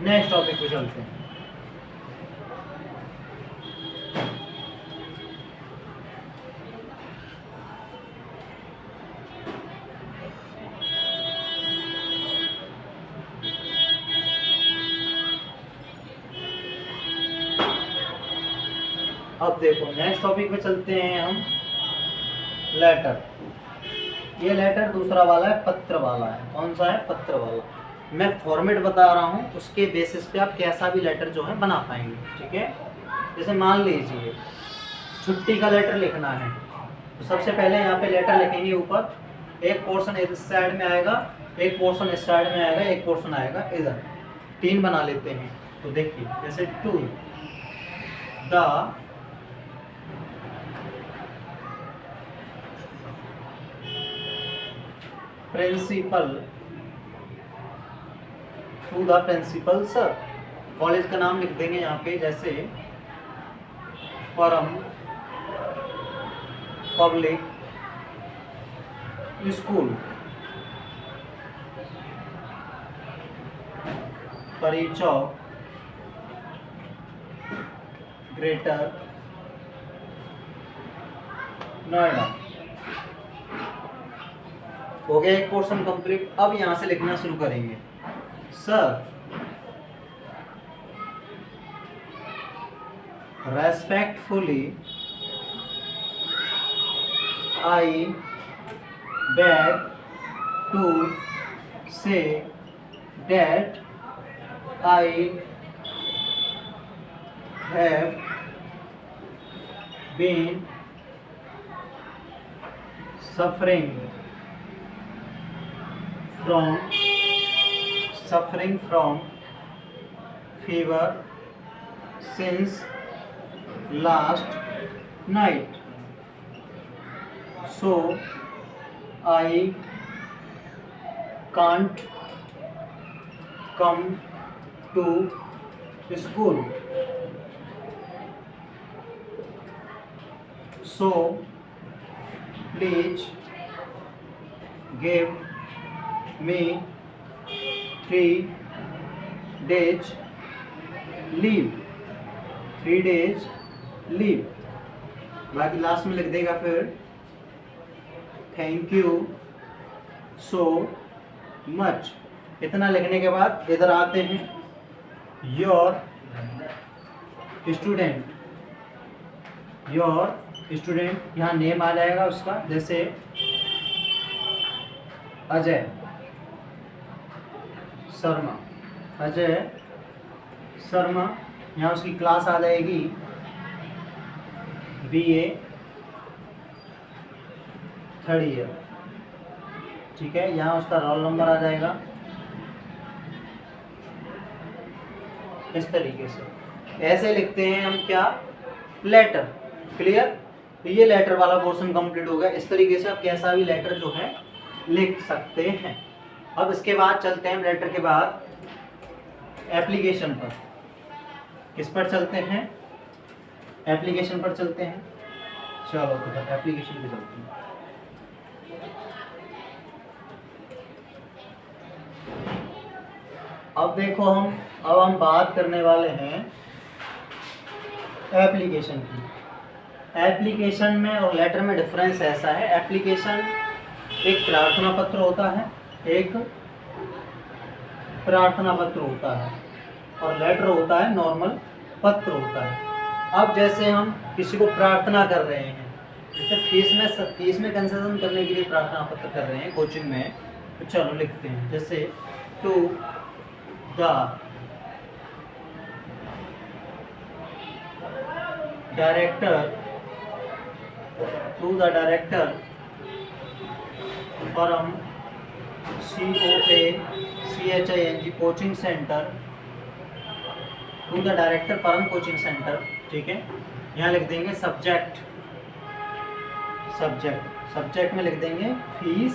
नेक्स्ट टॉपिक पे चलते हैं। अब देखो नेक्स्ट टॉपिक पे चलते हैं हम, लेटर। ये लेटर दूसरा वाला है, पत्र वाला है। कौन सा है, पत्र वाला। मैं फॉर्मेट बता रहा हूँ, उसके बेसिस पे आप कैसा भी लेटर जो है बना पाएंगे। ठीक है। जैसे मान लीजिए छुट्टी का लेटर लिखना है, तो सबसे पहले यहाँ पे लेटर लिखेंगे। ऊपर एक पोर्शन इस साइड में आएगा, एक पोर्शन इस साइड में आएगा, एक पोर्शन आएगा इधर। 3 बना लेते हैं। तो देखिए जैसे to the principal to the principal sir. College का नाम लिख देंगे यहाँ पे, जैसे परम पब्लिक स्कूल, परी चौक, ग्रेटर नोएडा। हो गया एक पोर्शन कंप्लीट। अब यहां से लिखना शुरू करेंगे। Sir, respectfully I beg to say that I have been suffering from fever since last night, so I can't come to school. So please give me 3 days leave. 3 days leave। बाकी last में लिख देगा फिर thank you so much. इतना लिखने के बाद इधर आते हैं, योर स्टूडेंट, यहाँ नेम आ जाएगा उसका, जैसे अजय शर्मा, यहाँ उसकी क्लास आ जाएगी BA 3rd ईयर। ठीक है, यहाँ उसका रोल नंबर आ जाएगा इस तरीके से। ऐसे लिखते हैं हम क्या, लेटर। क्लियर? तो ये लेटर वाला पोर्शन कंप्लीट हो गया। इस तरीके से आप कैसा भी लेटर जो है लिख सकते हैं। अब इसके बाद चलते हैं लेटर के बाद एप्लीकेशन पर। किस पर चलते हैं? एप्लीकेशन पर चलते हैं। चलो तो एप्लीकेशन पे चलते हैं। अब देखो अब हम बात करने वाले हैं एप्लीकेशन की। एप्लीकेशन में और लेटर में डिफरेंस ऐसा है, एप्लीकेशन एक प्रार्थना पत्र होता है, और लेटर होता है नॉर्मल पत्र होता है। अब जैसे हम किसी को प्रार्थना कर रहे हैं, जैसे फीस में कंसेशन करने के लिए प्रार्थना पत्र कर रहे हैं कोचिंग में, तो चलो लिखते हैं, जैसे to the director Param COACHING coaching centre, to the director Param coaching centre. ठीक है, यहाँ लिख देंगे सब्जेक्ट में लिख देंगे फीस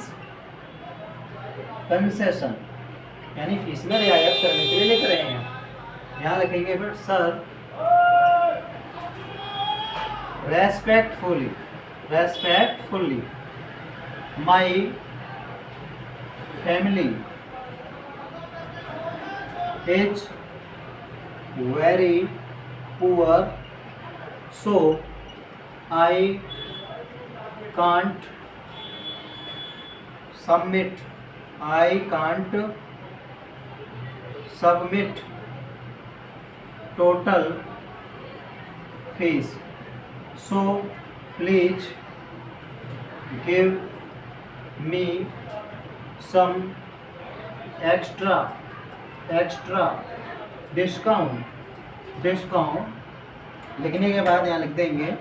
कंसेशन, यानी फीस में रियायत करने के लिए लिख रहे हैं। यहाँ लिखेंगे फिर sir, respectfully my family is very poor, so I can't submit total fees, so please give me some extra discount. लिखने के बाद यहाँ लिख देंगे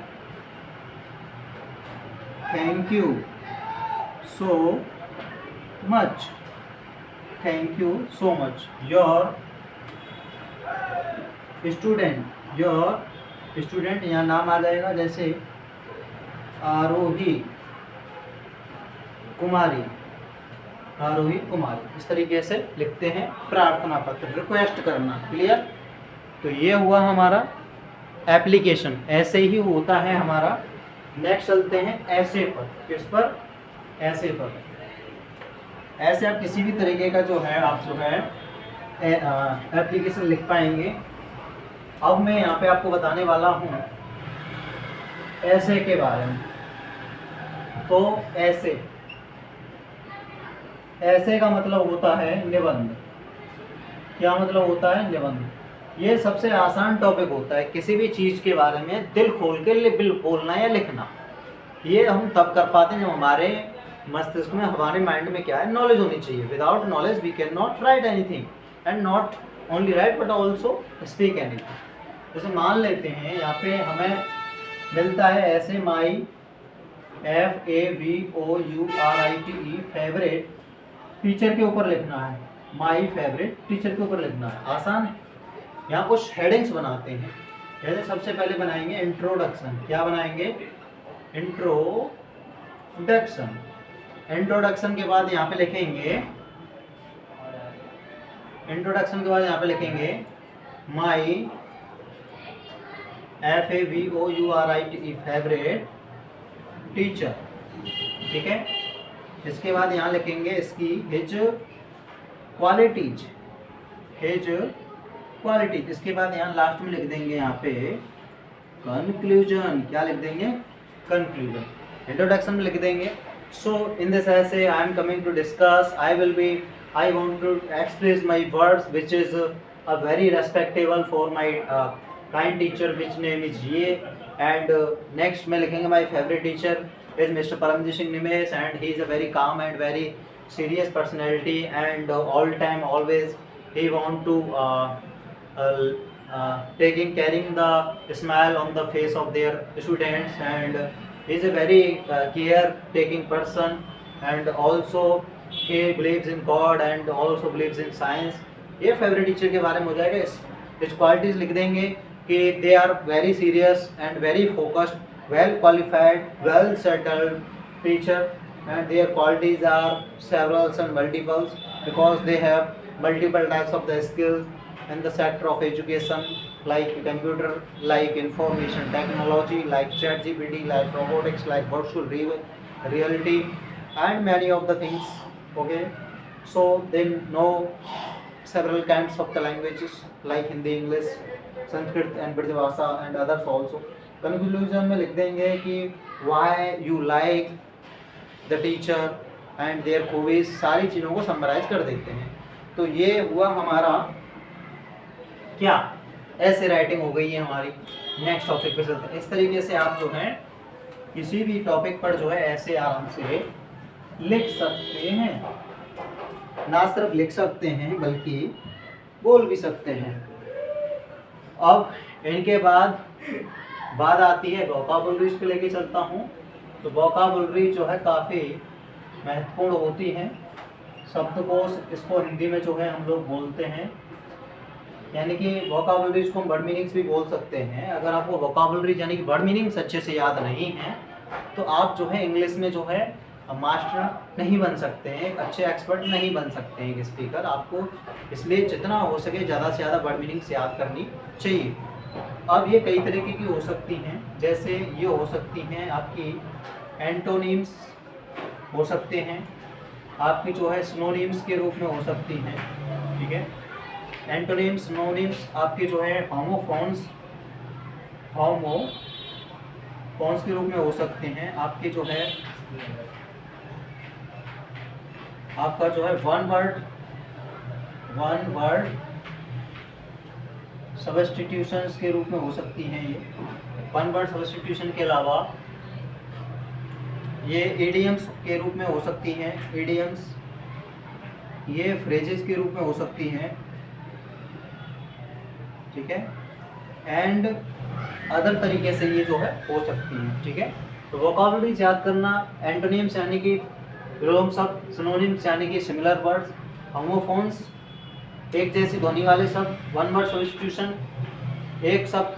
thank you so much, your student, यहाँ नाम आ जाएगा, जैसे आरोही कुमारी, रोहित कुमार, इस तरीके से लिखते हैं प्रार्थना पत्र, रिक्वेस्ट करना। क्लियर। तो ये हुआ हमारा एप्लीकेशन, ऐसे ही होता है हमारा। नेक्स्ट चलते हैं ऐसे पर। किस पर? ऐसे पर। ऐसे आप किसी भी तरीके का जो है आप जो है एप्लीकेशन लिख पाएंगे। अब मैं यहाँ पे आपको बताने वाला हूँ ऐसे के बारे में। तो ऐसे का मतलब होता है निबंध। क्या मतलब होता है? निबंध। ये सबसे आसान टॉपिक होता है किसी भी चीज़ के बारे में दिल खोल के बोलना या लिखना। ये हम तब कर पाते हैं जब हमारे मस्तिष्क में, हमारे माइंड में क्या है, नॉलेज होनी चाहिए। Without knowledge we can not write anything, and not only write but also speak anything. जैसे मान लेते हैं यहाँ पे हमें मिलता है ऐसे माई FAVOURITE फेवरेट टीचर के ऊपर लिखना है। माई फेवरेट टीचर के ऊपर लिखना है, आसान है। यहाँ कुछ हेडिंग्स बनाते हैं। जैसे सबसे पहले बनाएंगे इंट्रोडक्शन। क्या बनाएंगे? इंट्रोडक्शन। इंट्रोडक्शन के बाद यहाँ पे लिखेंगे, इंट्रोडक्शन के बाद यहाँ पे लिखेंगे माई FAVOURITE फेवरेट टीचर। ठीक है। इसके बाद यहाँ लिखेंगे इसकी हिज क्वालिटीज, हिज क्वालिटीज। इसके बाद यहाँ लास्ट में लिख देंगे यहाँ पे कंक्लूजन। क्या लिख देंगे? कंक्लूजन। इंट्रोडक्शन में लिख देंगे सो in this essay I am coming to discuss, I want to express my words which is a very respectable for my kind teacher which name is ये। एंड नेक्स्ट में लिखेंगे my favourite teacher is Mr. Paramjit Singh Nimesh, and he is a very calm and very serious personality, and all time always he want to carrying the smile on the face of their students, and he is a very care taking person, and also he believes in God and also believes in science। ये favourite teacher के बारे में हो जाएगा। इस qualities लिख देंगे कि they are very serious and very focused, well qualified, well settled teacher, and their qualities are several and multiples because they have multiple types of the skills in the sector of education, like computer, like information technology, like ChatGPT, like robotics, like virtual reality, and many of the things. Okay, so they know several kinds of the languages like Hindi, English, Sanskrit and Brij Bhasha and others also। Conclusion में लिख देंगे कि why you like the teacher and their खूबीज, सारी चीज़ों को summarise कर देते हैं। तो ये हुआ हमारा क्या, ऐसे राइटिंग हो गई है हमारी। नेक्स्ट टॉपिक पे चलते हैं। इस तरीके से आप जो है किसी भी टॉपिक पर जो है ऐसे आराम से लिख सकते हैं। ना सिर्फ लिख सकते हैं बल्कि बोल भी सकते हैं। अब इनके बाद बात आती है वोकाबुलरीज पे लेके चलता हूँ। तो वोकाबुलरी जो है काफ़ी महत्वपूर्ण होती है। शब्दकोश इसको हिंदी में जो है हम लोग बोलते हैं, यानी कि वोकाबुलरीज को हम वर्ड मीनिंग्स भी बोल सकते हैं। अगर आपको वोकाबुलरीज यानी कि वर्ड मीनिंग्स अच्छे से याद नहीं हैं तो आप जो है इंग्लिश में जो है मास्टर नहीं बन सकते हैं, अच्छे एक्सपर्ट नहीं बन सकते हैं एक स्पीकर। आपको इसलिए जितना हो सके ज़्यादा से ज़्यादा वर्ड मीनिंग्स याद करनी चाहिए। अब ये कई तरीके की हो सकती हैं, जैसे ये हो सकती हैं आपकी एंटोनिम्स हो सकते हैं, आपकी जो है सिनोनिम्स के रूप में हो सकती हैं। ठीक है। एंटोनिम्स सिनोनिम्स आपके जो है होमोफोन्स के रूप में हो सकते हैं। आपके जो है आपका जो है वन वर्ड सब्स्टिट्यूशंस के रूप में हो सकती हैं। ये वन वर्ड सब्स्टिट्यूशन के अलावा ये इडियम्स के रूप में हो सकती हैं। इडियम्स ये फ्रेजेस के रूप में हो सकती हैं। ठीक है। एंड अदर तरीके से ये जो है हो सकती हैं। ठीक है। तो वोकाबुलरीज याद करना, एंटोनिम्स यानी कि विलोम शब्द, सिनोनिम्स यानी कि सिमिलर वर्ड्स, होमोफोन्स एक जैसी ध्वनि वाले शब्द, वन वर्ड सब्स्टिट्यूशन एक शब्द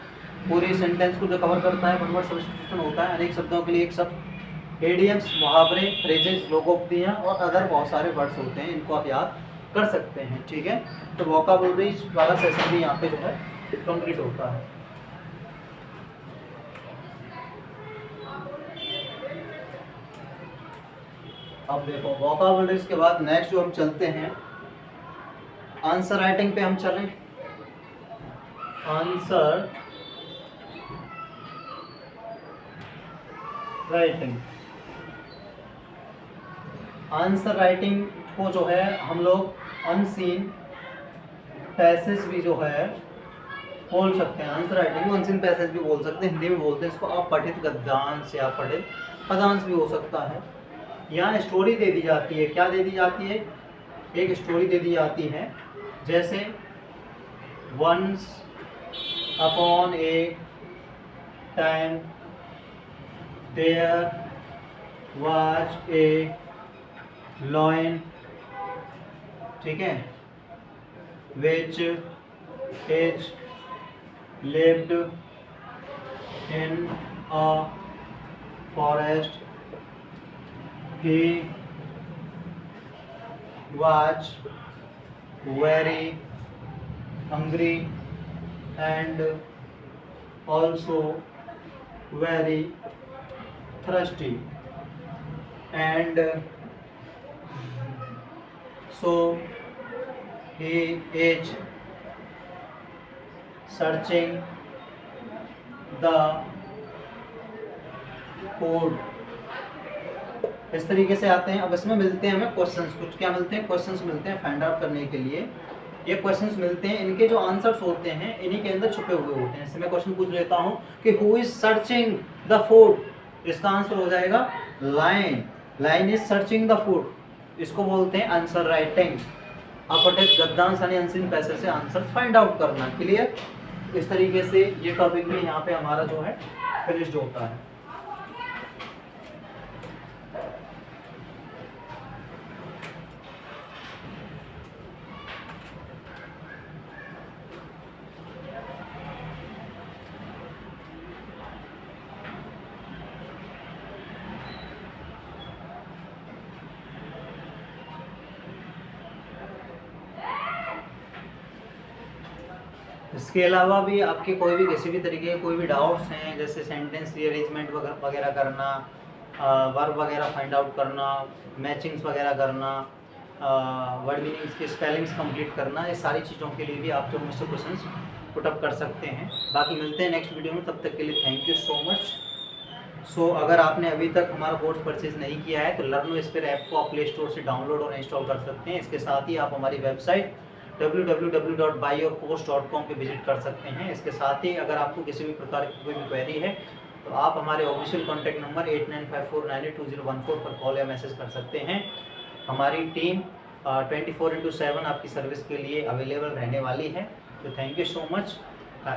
पूरे सेंटेंस को जो कवर करता है वन वर्ड सब्स्टिट्यूशन होता है। अनेक शब्दों के लिए एक शब्द इडियम्स, मुहावरे, फ्रेजेस, लोकोक्तियाँ और अदर बहुत सारे वर्ड्स होते हैं, इनको आप याद कर सकते हैं। ठीक है, तो वोकैबुलरी वाला सेशन भी यहाँ पे जो है कंप्लीट होता है। अब देखो वोकैबुलरीज के बाद नेक्स्ट जो हम चलते हैं आंसर राइटिंग पे हम चलें। आंसर राइटिंग, आंसर राइटिंग को जो है हम लोग अनसीन पैसेज भी जो है बोल सकते हैं। आंसर राइटिंग को अनसीन पैसेज भी बोल सकते हैं, हिंदी में बोलते हैं इसको अपठित गद्यांश या पठित पदांश भी हो सकता है। यहाँ स्टोरी दे दी जाती है, क्या दे दी जाती है, एक स्टोरी दे दी जाती है, जैसे once upon a time there was a lion, ठीक है, which is lived in a forest, he was very hungry and also very thirsty, and so he is searching the food। इस तरीके से आते हैं। अब इसमें मिलते हैं हमें क्वेश्चंस, कुछ क्या मिलते हैं, क्वेश्चंस मिलते हैं फाइंड आउट करने के लिए। ये क्वेश्चंस मिलते हैं, इनके जो आंसर्स होते हैं इन्हीं के अंदर छुपे हुए होते हैं। इससे मैं क्वेश्चन पूछ लेता हूँ कि who is searching the food, इसका आंसर हो जाएगा line, line is searching the food, इसको बोलते हैं आंसर राइटिंग। अपठित गद्यांश यानी अनसीन पैसेज से आंसर फाइंड आउट करना। क्लियर, इस तरीके से ये टॉपिक भी यहाँ पे हमारा जो है फिनिश्ड होता है। इसके अलावा भी आपके कोई भी किसी भी तरीके के कोई भी डाउट्स हैं, जैसे सेंटेंस रीअरेंजमेंट वगैरह करना, वर्ब वगैरह फाइंड आउट करना, मैचिंग्स वगैरह करना, वर्ड मीनिंग्स की स्पेलिंग्स कंप्लीट करना, ये सारी चीज़ों के लिए भी आप जो मुझसे क्वेश्चंस पुटअप कर सकते हैं। बाकी मिलते हैं नेक्स्ट वीडियो में, तब तक के लिए थैंक यू सो मच। सो अगर आपने अभी तक हमारा कोर्स परचेज नहीं किया है तो लर्नोस्फीयर ऐप को आप प्ले स्टोर से डाउनलोड और इंस्टॉल कर सकते हैं। इसके साथ ही आप हमारी वेबसाइट www.buyyourcourse.com पे विजिट कर सकते हैं। इसके साथ ही अगर आपको किसी भी प्रकार की कोई भी क्वेरी है तो आप हमारे ऑफिशियल कॉन्टैक्ट नंबर 8954982014 पर कॉल या मैसेज कर सकते हैं। हमारी टीम 24/7 आपकी सर्विस के लिए अवेलेबल रहने वाली है। तो thank you so much.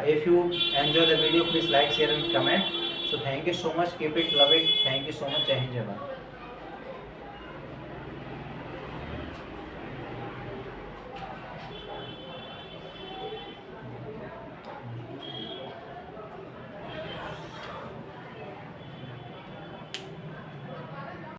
If you enjoy the video please like share and comment. So thank you so much, keep it, love it, thank you so much, जय हिंद जय भारत।